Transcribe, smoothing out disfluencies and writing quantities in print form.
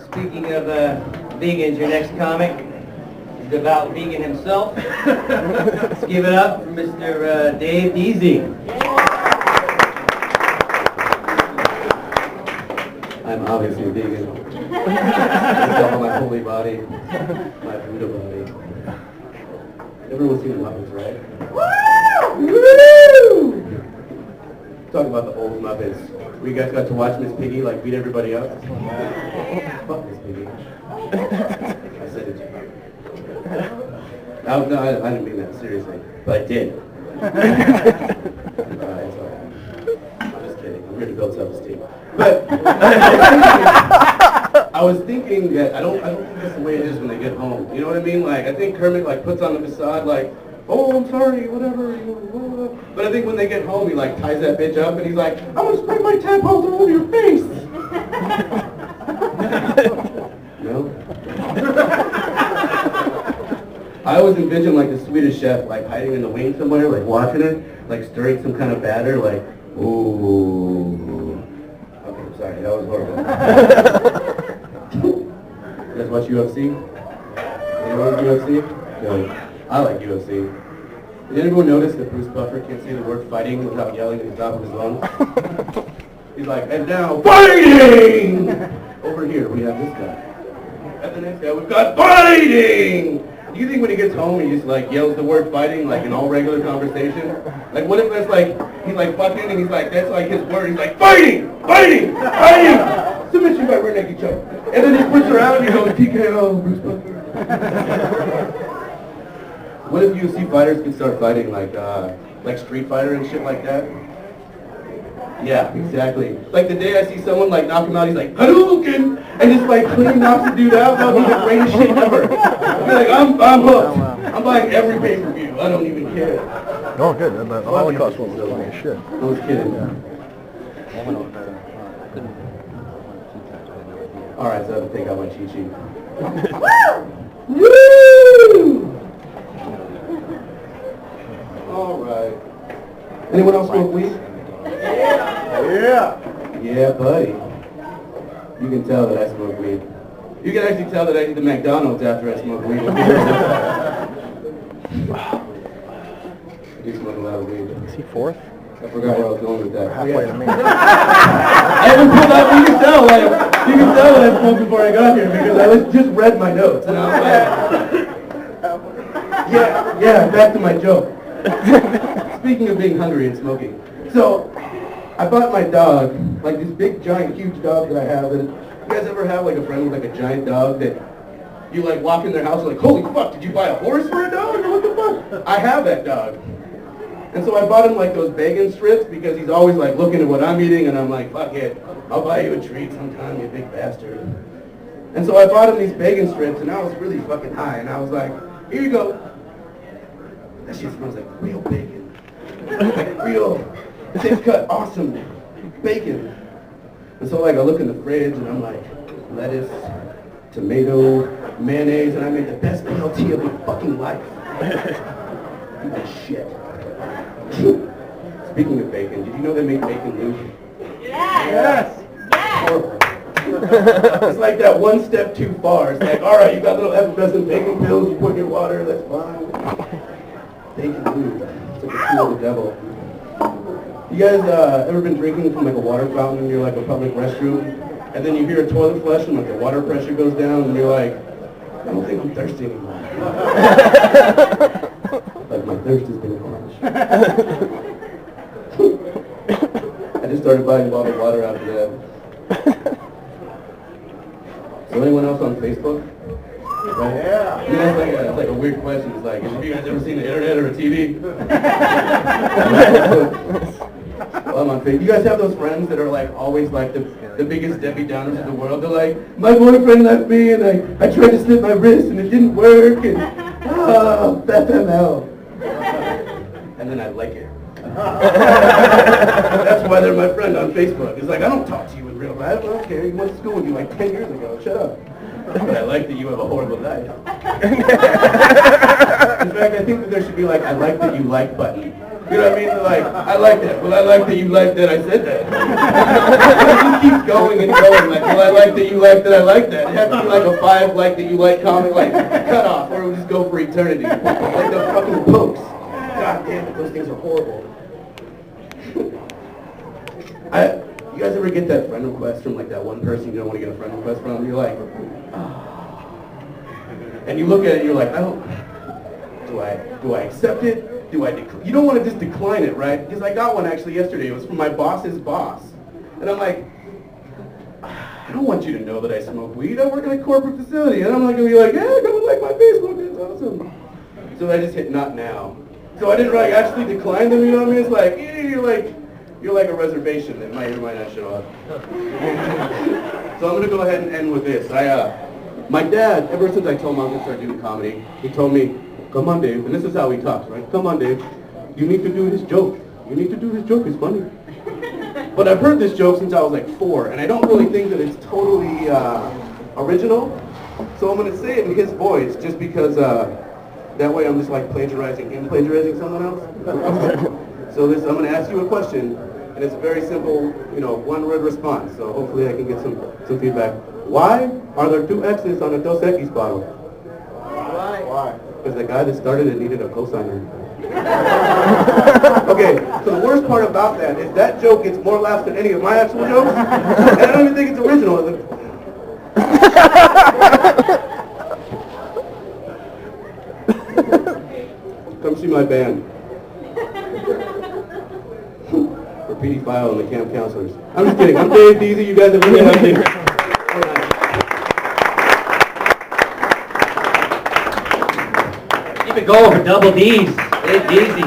Speaking of vegans, your next comic is a devout vegan himself. Let's give it up for Mr. Dave Deasy. I'm obviously a vegan. It's all my holy body, my Buddha body. Everyone's seen the Muppets, right? Woo! Talk about the old Muppets. We guys got to watch Miss Piggy like beat everybody up. Fuck Miss Piggy. I said it to you. No, I didn't mean that seriously, but I did. It's all right. I'm just kidding. I'm here to build self-esteem. But I was thinking that I don't think that's the way it is when they get home. You know what I mean? Like I think Kermit like puts on the facade like, oh, I'm sorry, whatever. But I think when they get home, he like ties that bitch up and he's like, I'm gonna spray my tadpoles all over your face. No. I always envision like the Swedish chef like hiding in the wing somewhere, like watching her, like stirring some kind of batter, like, ooh. Okay, I'm sorry, that was horrible. You guys watch UFC? Anyone watch UFC? No. I like UFC. Did anyone notice that Bruce Buffer can't say the word fighting without yelling at the top of his lungs? He's like, and now fighting! Over here we have this guy. At the next guy we've got fighting! Do you think when he gets home he just like yells the word fighting like in all regular conversation? Like what if that's like, he's like fucking and he's like, that's like his word, he's like fighting! Fighting! Fighting! Submission by rear naked choke. And then he puts her out and he goes, TKO, Bruce Buffer. What if UFC fighters could start fighting like Street Fighter and shit like that? Yeah, exactly. Like the day I see someone like knock him out, he's like, Hadouken! And just like clean knocks the dude out, that'll be the greatest shit ever. I'll be like, I'm hooked. I'm buying every pay-per-view. I don't even care. Oh, good. The Holocaust won't be like shit. I was kidding. Yeah. Alright, so I have to take out my cheat sheet. Woo! Alright. Anyone else smoke weed? Yeah. Yeah, buddy. You can tell that I smoke weed. You can actually tell that I eat the McDonald's after I smoke weed. I do smoke a lot of weed. Is he fourth? I forgot where I was going with that. Halfway to me. I haven't pulled up. You can tell that I smoked before I got here because I just read my notes and I was like, yeah, back to my joke. Speaking of being hungry and smoking. So, I bought my dog, like this big, giant, huge dog that I have. And you guys ever have like a friend with like a giant dog that you like walk in their house and like, holy fuck, did you buy a horse for a dog? What the fuck? I have that dog. And so I bought him like those bacon strips because he's always like looking at what I'm eating and I'm like, fuck it, I'll buy you a treat sometime, you big bastard. And so I bought him these bacon strips and I was really fucking high and I was like, here you go. That shit smells like real bacon. Like real, thick cut, awesome bacon. And so like I look in the fridge and I'm like, lettuce, tomato, mayonnaise, and I made the best BLT of my fucking life. Eat that shit. Speaking of bacon, did you know they make bacon loose? Yes! Horrible. It's like that one step too far. It's like, alright, you got little effervescent bacon pills, you put in your water, that's fine. Bacon loose. It's like a tool of the devil. You guys ever been drinking from like a water fountain in your like a public restroom? And then you hear a toilet flush and like the water pressure goes down and you're like, I don't think I'm thirsty anymore. Like my thirst has been quenched. I just started buying bottled water after that. So anyone else on Facebook? Right? Yeah. You know, it's like a weird question. It's like, have you guys ever seen the internet or a TV? Well, I'm on Facebook. You guys have those friends that are like always like the biggest Debbie Downers in the world. They're like, my boyfriend left me and I tried to slip my wrist and it didn't work and FML. And then I like it. That's why they're my friend on Facebook. It's like, I don't talk to you in real life. I don't care. You went to school with you like 10 years ago. Shut up. But I like that you have a horrible life. In fact, I think that there should be like, I like that you like button. You know what I mean? They're like, I like that. Well, I like that you like that I said that. It just keeps going and going. Like, well, I like that you like that I like that. It has to be like a 5 like that you like comment, like, cut off, or we'll just go for eternity. Like the fucking pokes. God damn it, those things are horrible. You guys ever get that friend request from like that one person you don't want to get a friend request from? You're like, oh. And you look at it, you're like, do I accept it? Do I you don't want to just decline it, right? Because I got one actually yesterday. It was from my boss's boss. And I'm like, I don't want you to know that I smoke weed. I work in a corporate facility. And I'm not going to be like, yeah, come and like my Facebook. That's awesome. So I just hit not now. So I didn't like actually decline them, you know what I mean? It's like, yeah, you're like a reservation that might or might not show up. So I'm going to go ahead and end with this. My dad, ever since I told him I was going to start doing comedy, he told me, come on, Dave, and this is how he talks, right? Come on, Dave, you need to do this joke. You need to do this joke, it's funny. But I've heard this joke since I was like 4, and I don't really think that it's totally original. So I'm going to say it in his voice, just because that way I'm just like plagiarizing him, plagiarizing someone else. So I'm going to ask you a question, and it's a very simple, one-word response. So hopefully I can get some feedback. Why are there 2 X's on a Dos Equis bottle? Why? Because the guy that started it needed a cosigner. Okay, so the worst part about that is that joke gets more laughs than any of my actual jokes, and I don't even think it's original. Come see my band. For pedophile and the camp counselors. I'm just kidding. I'm Dave Deasy. You guys have really helped me. Keep it going for double D's. Dave Deasy.